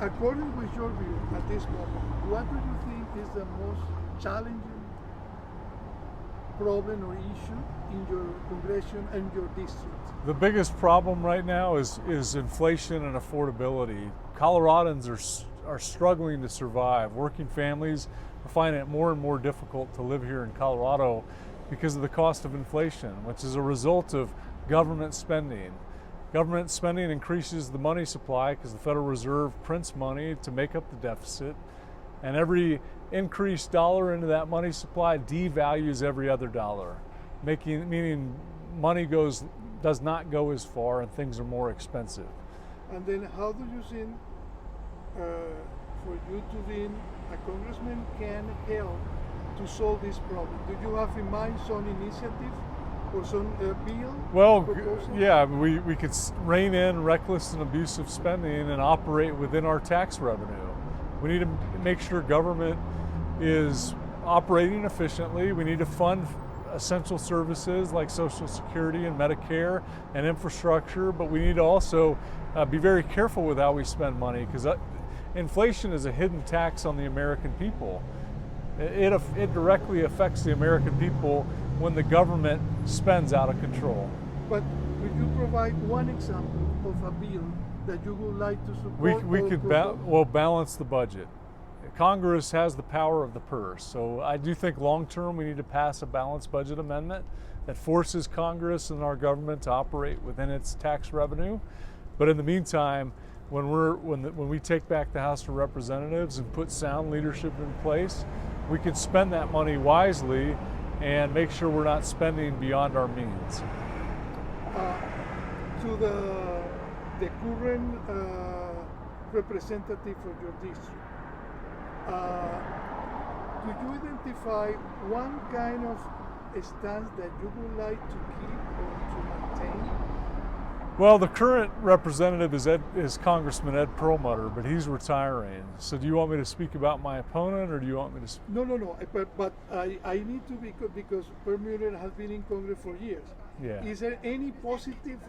According with your view at this moment, what do you think is the most challenging problem or issue in your congregation and your district? The biggest problem right now is inflation and affordability. Coloradans are struggling to survive. Working families are finding it more and more difficult to live here in Colorado because of the cost of inflation, which is a result of government spending. Government spending increases the money supply because the Federal Reserve prints money to make up the deficit, and every increased dollar into that money supply devalues every other dollar, meaning money does not go as far and things are more expensive. And then how do you think for you to be a congressman can help to solve this problem? Do you have in mind some initiative or some bill? Well, proposal? yeah, we could rein in reckless and abusive spending and operate within our tax revenue. We need to make sure government is operating efficiently. We need to fund essential services like Social Security and Medicare and infrastructure, but we need to also be very careful with how we spend money, because inflation is a hidden tax on the American people. It directly affects the American people when the government spends out of control. But could you provide one example of a bill that you would like to support? We could balance the budget. Congress has the power of the purse, so I do think long-term we need to pass a balanced budget amendment that forces Congress and our government to operate within its tax revenue. But in the meantime, when we take back the House of Representatives and put sound leadership in place, we can spend that money wisely and make sure we're not spending beyond our means. To the current representative of your district, do you identify one kind of stance that you would like to keep or to maintain? Well, the current representative is Congressman Ed Perlmutter, but he's retiring. So do you want me to speak about my opponent, or do you want me to No. But I need to, because Perlmutter has been in Congress for years. Yeah. Is there any positive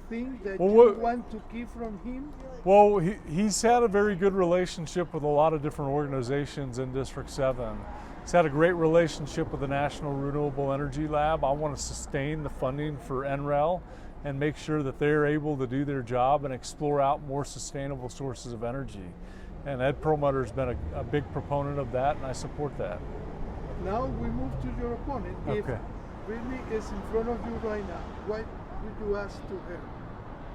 thing that you want to keep from him? Well, he's had a very good relationship with a lot of different organizations in District 7. He's had a great relationship with the National Renewable Energy Lab. I want to sustain the funding for NREL and make sure that they're able to do their job and explore out more sustainable sources of energy. And Ed Perlmutter has been a big proponent of that, and I support that. Now we move to your opponent. Okay. If really is in front of you right now, what would you ask to her?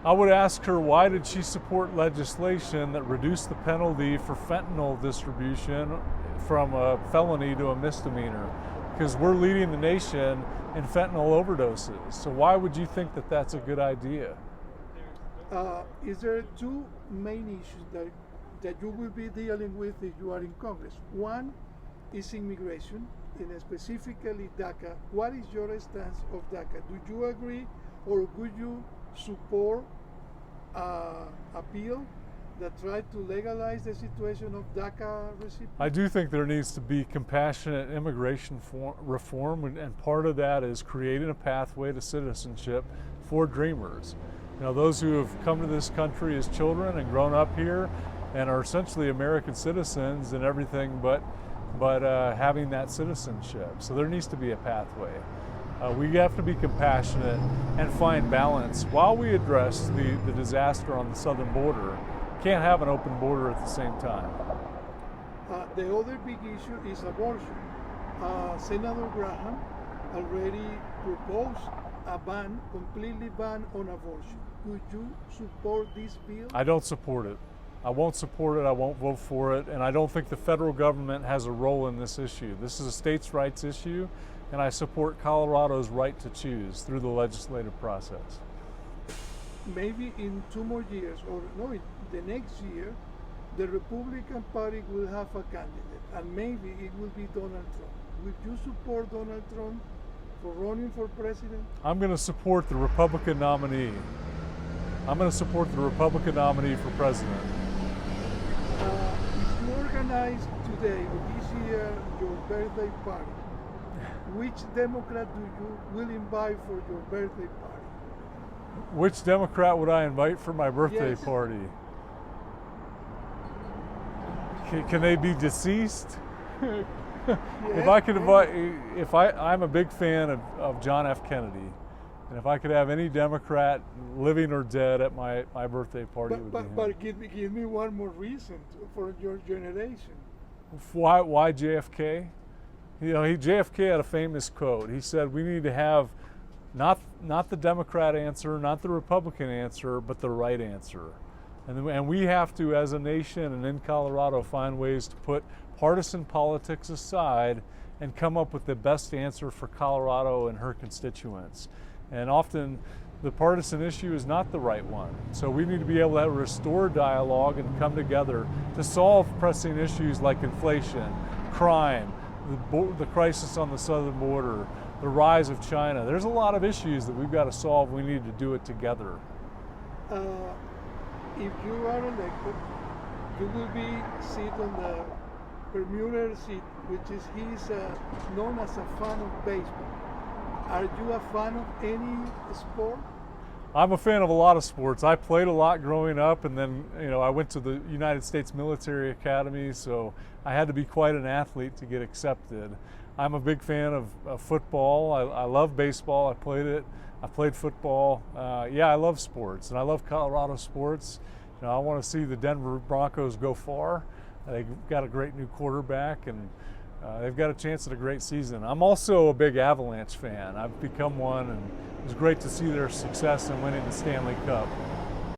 I would ask her, why did she support legislation that reduced the penalty for fentanyl distribution from a felony to a misdemeanor? Because we're leading the nation in fentanyl overdoses. So why would you think that that's a good idea? Is there two main issues that you will be dealing with if you are in Congress? One is immigration, and specifically DACA. What is your stance of DACA? Do you agree, or would you support a bill that tried to legalize the situation of DACA recipients? I do think there needs to be compassionate immigration reform, and part of that is creating a pathway to citizenship for dreamers. You know, those who have come to this country as children and grown up here and are essentially American citizens and everything but having that citizenship. So there needs to be a pathway. We have to be compassionate and find balance while we address the disaster on the southern border. Can't have an open border at the same time. The other big issue is abortion. Senator Graham already proposed a ban, completely ban on abortion. Would you support this bill? I don't support it. I won't support it, I won't vote for it, and I don't think the federal government has a role in this issue. This is a states' rights issue, and I support Colorado's right to choose through the legislative process. Maybe in 2 more years, or no, in the next year, the Republican Party will have a candidate, and maybe it will be Donald Trump. Would you support Donald Trump for running for president? I'm going to support the Republican nominee. I'm going to support the Republican nominee for president. If you organize today or this year your birthday party, which Democrat will invite for your birthday party? Which Democrat would I invite for my birthday Yes. party? Can they be deceased? If Yeah, I could yeah. I'm a big fan of John F. Kennedy, and if I could have any Democrat, living or dead, at my birthday party, it would be him. But give me one more reason for your generation. Why JFK? You know, JFK had a famous quote. He said, "We need to have not the Democrat answer, not the Republican answer, but the right answer." And we have to, as a nation and in Colorado, find ways to put partisan politics aside and come up with the best answer for Colorado and her constituents. And often the partisan issue is not the right one. So we need to be able to restore dialogue and come together to solve pressing issues like inflation, crime, the crisis on the southern border, the rise of China. There's a lot of issues that we've got to solve. We need to do it together. If you are elected, you will be seated on the Bermuda seat, which is he's known as a fan of baseball. Are you a fan of any sport? I'm a fan of a lot of sports. I played a lot growing up, and then I went to the United States Military Academy, so I had to be quite an athlete to get accepted. I'm a big fan of football. I love baseball. I played it. I played football. Yeah, I love sports, and I love Colorado sports. I want to see the Denver Broncos go far. They've got a great new quarterback, and they've got a chance at a great season. I'm also a big Avalanche fan. I've become one, and it was great to see their success in winning the Stanley Cup.